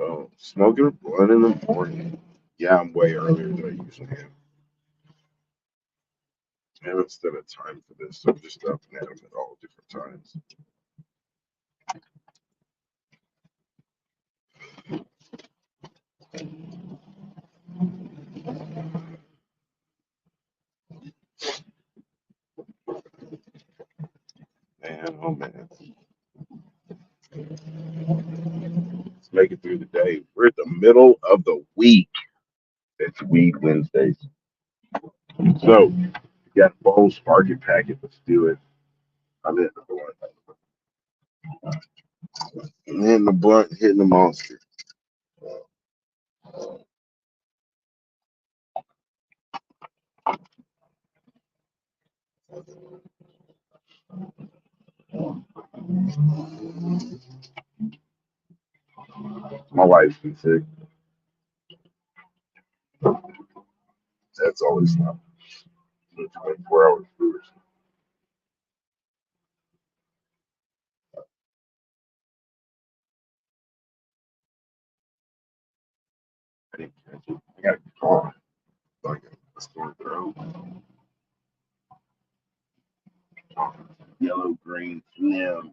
Oh, smoking a blunt in the morning. Yeah, I'm way earlier than I usually am. I haven't set a time for this, so I'm just up and at 'em at all different times. Man, oh man, let's make it through the day. We're at the middle of the week. It's Weed Wednesdays. So, you got a bowl Sparky packet. Let's do it. I'm hitting the blunt. I'm hitting the blunt, hitting the monster. My wife's been sick. That's always fun. 24 hours food. I didn't catch it. I got a call. Like a sore throat. Yellow, green, phlegm.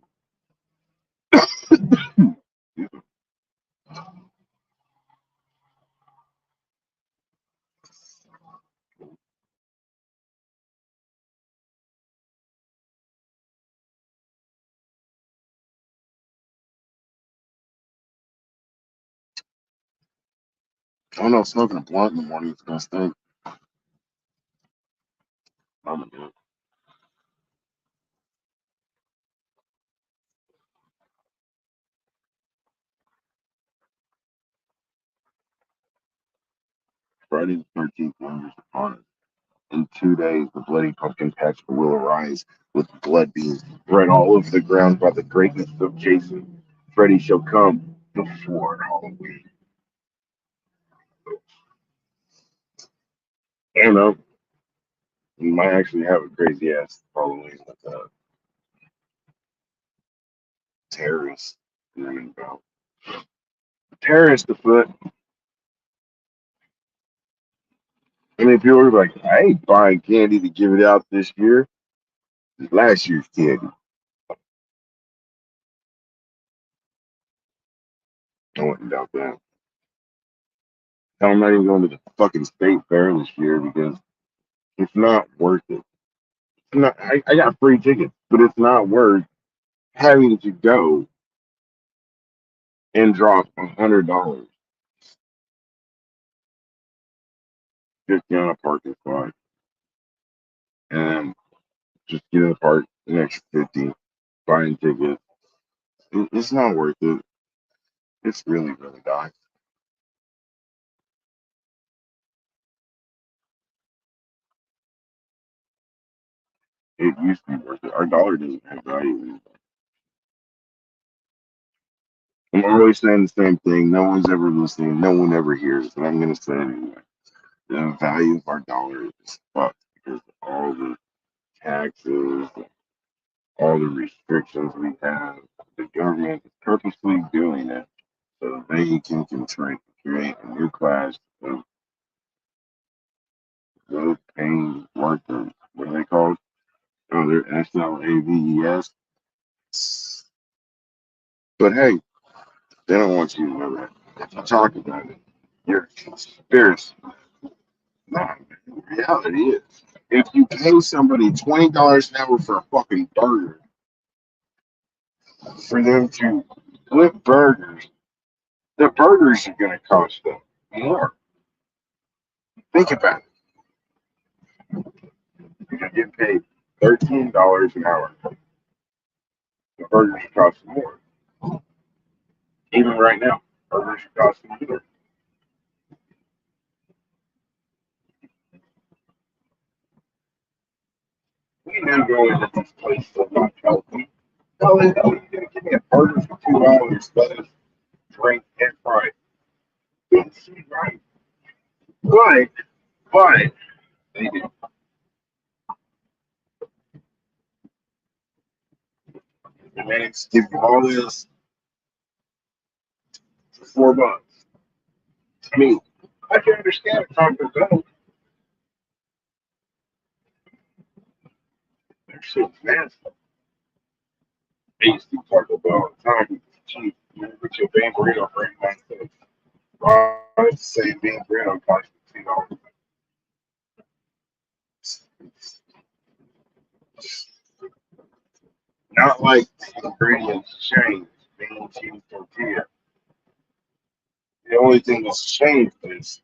I don't know, smoking a blunt in the morning is gonna stink. I'm gonna do it. Friday the 13th wonders upon us. In 2 days, the bloody pumpkin patch will arise with blood being spread all over the ground by the greatness of Jason. Freddy shall come before Halloween. I don't know. You might actually have a crazy ass Halloween with terrorists. Learning about terrorists afoot. I mean, people are like, I ain't buying candy to give it out this year. It's last year's candy. I wouldn't doubt that. I'm not even going to the fucking state fair this year because it's not worth it. It's not, I got free tickets, but it's not worth having to go and drop $100 just on a parking spot and just get in the park the next 50 buying tickets. It's not worth it. It's really, really not. It used to be worth it. Our dollar doesn't have value. I'm always saying the same thing. No one's ever listening. No one ever hears. And I'm going to say it anyway. The value of our dollar is fucked because of all the taxes, all the restrictions we have. The government is purposely doing it so they can create a new class of low paying workers. What are they called? Oh, they're SLAVES. But hey, they don't want you to know that. If you talk about it, you're a conspiracy. No, reality is, if you pay somebody $20 an hour for a fucking burger, for them to flip burgers, the burgers are going to cost them more. Think about it. You're going to get paid $13 an hour. The burgers cost more. Even right now, burgers are costing more. We knew going to these places are not healthy. How the hell are you going to give me a burger for $2? Let us drink and fry? It's right. But they do. And they give you all this for $4. I mean, I can understand if Taco Bell, they're so nasty. I used to eat Taco Bell all the time because it's cheap. You get your bean burrito for 89 cents. Well, it's the same bean burrito costs $2. It's not like the ingredients change. Bean, cheese, tortilla. The only thing that's changed is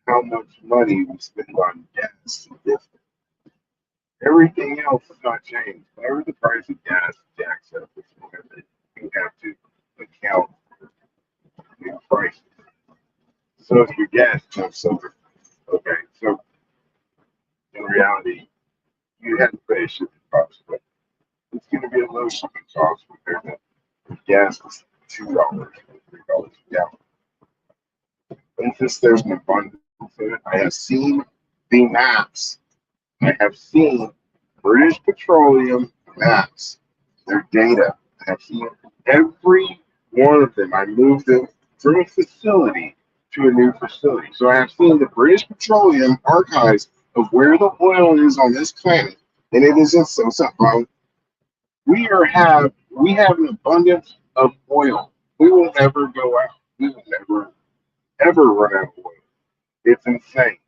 how much money we spend on gas. Everything else has not changed. Whenever the price of gas jacks up, it's whatever, you have to account for new prices. So if your gas jumps over, okay, so in reality, you have to pay a shipping cost, but it's going to be a low shipping cost compared to if gas is $2 or $3 a gallon. And since there's an abundance of it, I have seen the maps. I have seen British Petroleum maps, their data. I have seen every one of them. I moved them from a facility to a new facility. So I have seen the British Petroleum archives of where the oil is on this planet, and it is in Sosa. We have an abundance of oil. We will never go out. We will never ever run out of oil. It's insane.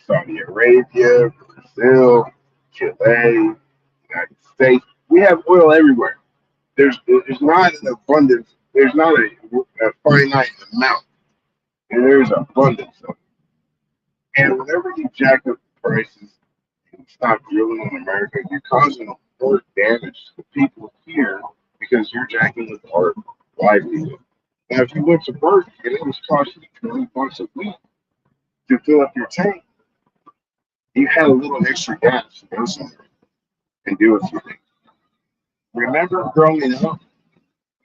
Saudi Arabia, Brazil, Chile, United States. We have oil everywhere. There's not an abundance. There's not a finite amount, and there's abundance of it. And whenever you jack up the prices and stop drilling in America, you're causing more damage to the people here because you're jacking up our livelihood. Now, if you went to work and it was costing you $20 a week to fill up your tank, you had a little extra gas to go somewhere and do a few things. Remember growing up,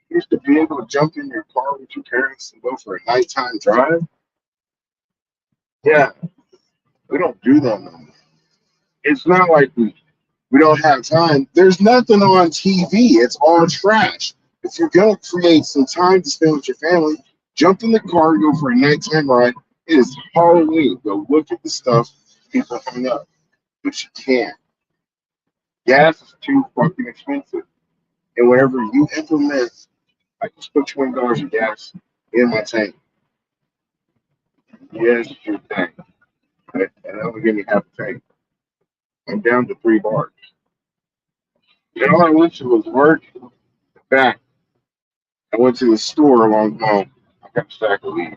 you used to be able to jump in your car with your parents and go for a nighttime drive? Yeah, we don't do that no more. It's not like we don't have time. There's nothing on TV. It's all trash. If you're gonna create some time to spend with your family, jump in the car, go for a nighttime ride. It is Halloween. Go look at the stuff people hang up, but you can't. Gas is too fucking expensive. And whenever you implement, I just put $20 of gas in my tank. Yes, your tank. Okay? And that will give me half a tank. I'm down to 3 bars. And all I went to was work, back. I went to the store along the way. I got a stack of weed.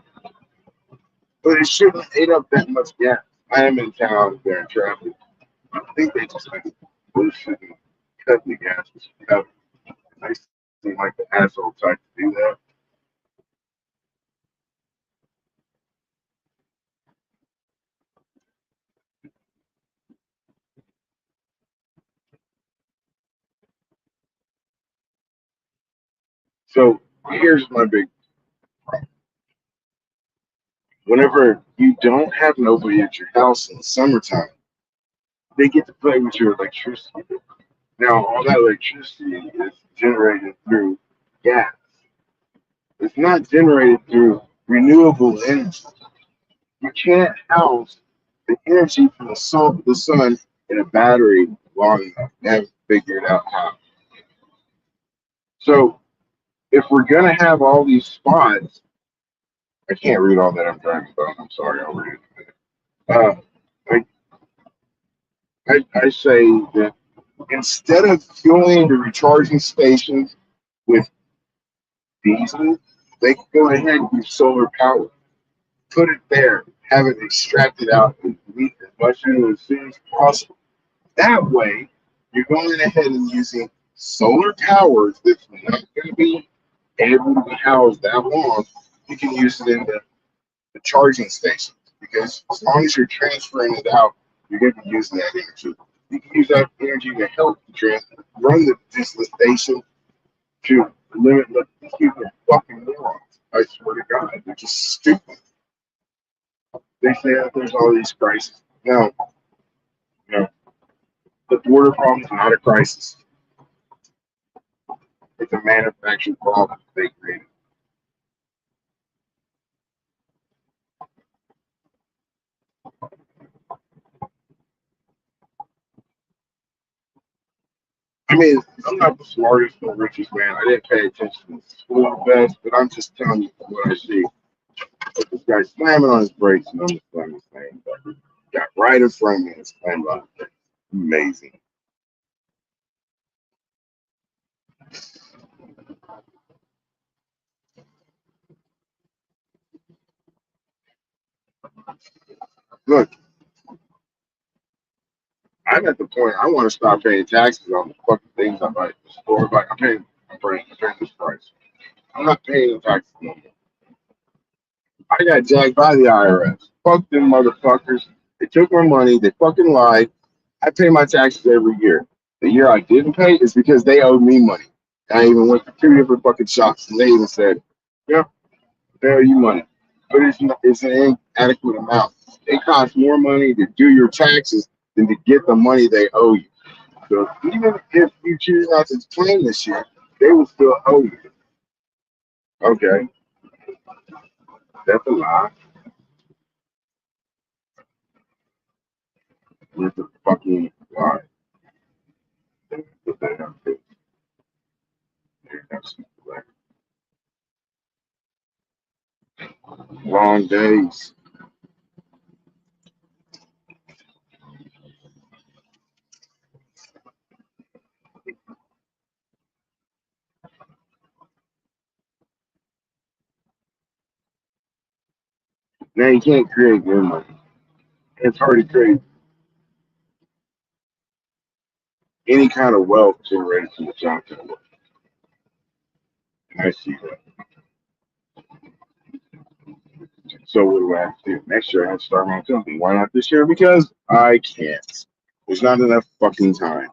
But it shouldn't have ate up that much gas. I am in town there in traffic. I think they just like bullshit and cut the gas. I seem like the asshole type to do that. So here's my big problem. Whenever you don't have nobody at your house in the summertime, they get to play with your electricity. Now, all that electricity is generated through gas. It's not generated through renewable energy. You can't house the energy from the sun in a battery long enough. They haven't figured out how. So, if we're gonna have all these spots, I can't read all that I'm driving, but I'm sorry, I'll read it. Uh, I, I say that instead of fueling the recharging stations with diesel, they can go ahead and use solar power. Put it there, have it extracted out, and leave as much of it as soon as possible. That way, you're going ahead and using solar power that's not going to be able to be housed that long. You can use it in the charging stations because as long as you're transferring it out, you're going to be using that energy. You can use that energy to help run the station to limit the people fucking morons. I swear to God, they're just stupid. They say that there's all these crises. No, no. The border problem is not a crisis. It's a manufactured problem they created. I mean, I'm not the smartest or richest man. I didn't pay attention to school best, but I'm just telling you from what I see. But this guy slamming on his brakes and I'm just slamming his thing. But got right in front of me and slammed on his brakes. Amazing. Look, I'm at the point I want to stop paying taxes on the fucking things I buy at the store. Like I'm paying this price. I'm not paying the taxes no more. I got jacked by the IRS. Fuck them motherfuckers. They took my money. They fucking lied. I pay my taxes every year. The year I didn't pay is because they owed me money. I even went to two different fucking shops and they even said, "Yeah, they owe you money, but it's an inadequate amount. It costs more money to do your taxes than to get the money they owe you. So even if you choose not to claim this year, they will still owe you." Okay, that's a lie. It's a fucking lie. But they have some long days. Now you can't create your money. It's hard to create any kind of wealth generated from the job network. And I see that. So what do I have to do? Next year I have to start my own company. Why not this year? Because I can't. There's not enough fucking time.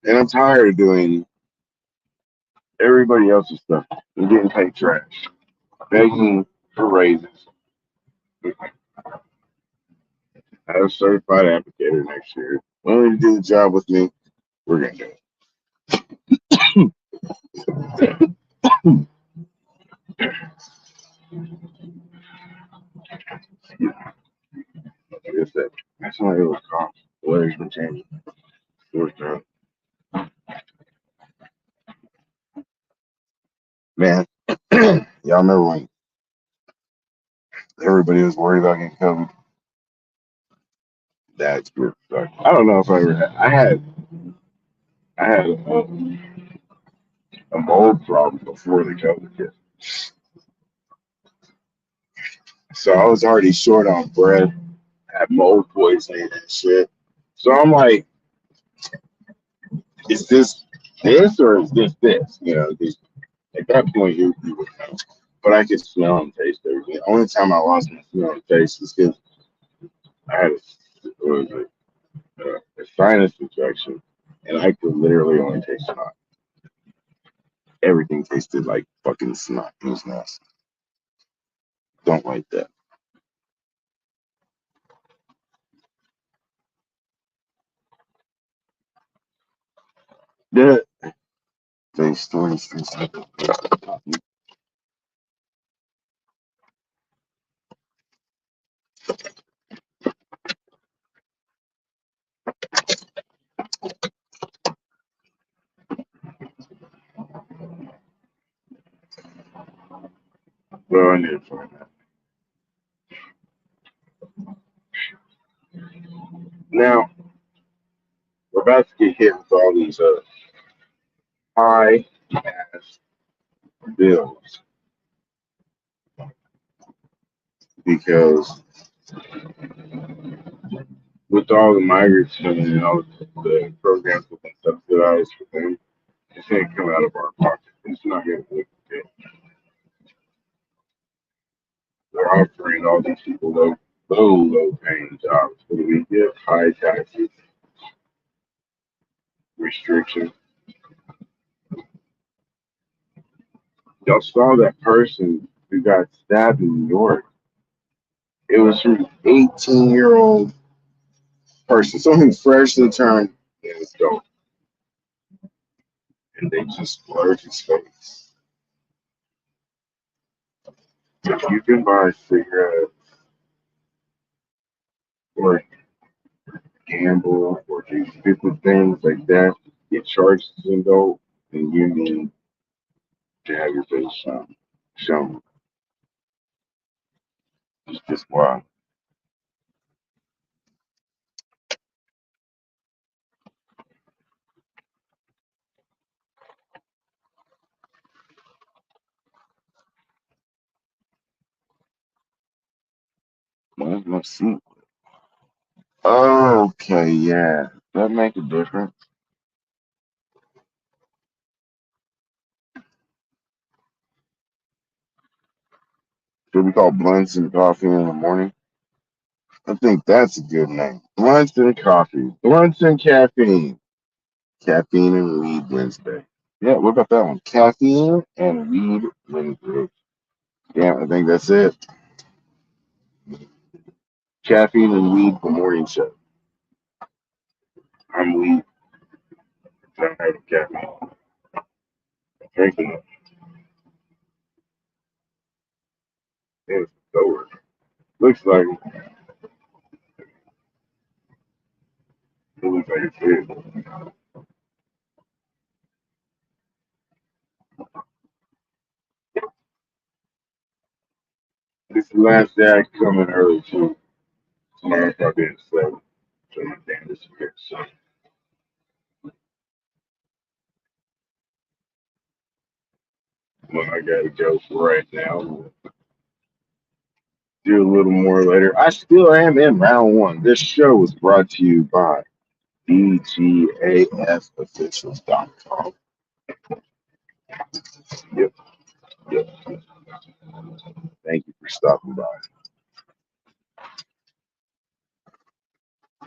And I'm tired of doing everybody else's stuff and getting paid trash. Begging for raises. I have a certified applicator next year. Willing to do the job with me, we're gonna do it. Like I said, that's not really cost. The weather's been changing. Worked out. Man, y'all remember when everybody was worried about getting COVID? That's good. I don't know if I ever had. I had a mold problem before the COVID hit, so I was already short on bread. Had mold poisoning and shit. So I'm like, is this or is this? You know, at that point you would know. But I could smell and taste everything. The only time I lost my smell and taste is because I had a sinus infection, and I could literally only taste snot. Everything tasted like fucking snot. It was nasty. Don't like that. The they stories. Well, I need to find that. Now we're about to get hit with all these high ass bills because with all the migrants coming in, all the programs have been subsidized for them. It's going to come out of our pocket. It's not going to be. They're offering all these people low paying jobs. What do we get? High taxes, restrictions. Y'all saw that person who got stabbed in New York. It was an 18-year-old person, someone freshly turned and it's dope. And they just blurred his face. If you can buy cigarettes or gamble or do stupid things like that, get charged in dope, then you need to have your face shown. It's just wild. Well, let's see. Okay, yeah. That make a difference. Should we call blunts and coffee in the morning? I think that's a good name. Blunts and coffee. Blunts and caffeine. Caffeine and weed Wednesday. Yeah, what about that one? Caffeine and weed Wednesday. Yeah, I think that's it. Caffeine and weed for morning show. I'm weed. I don't have caffeine. Drinking it. It's over. Looks like it looks like it's good. This is the last day I come in early too. Tomorrow probably at 7. So my damn this is so well, I gotta go for right now. We'll do a little more later. I still am in round one. This show was brought to you by BGASofficials.com. Yep, yep. Thank you for stopping by.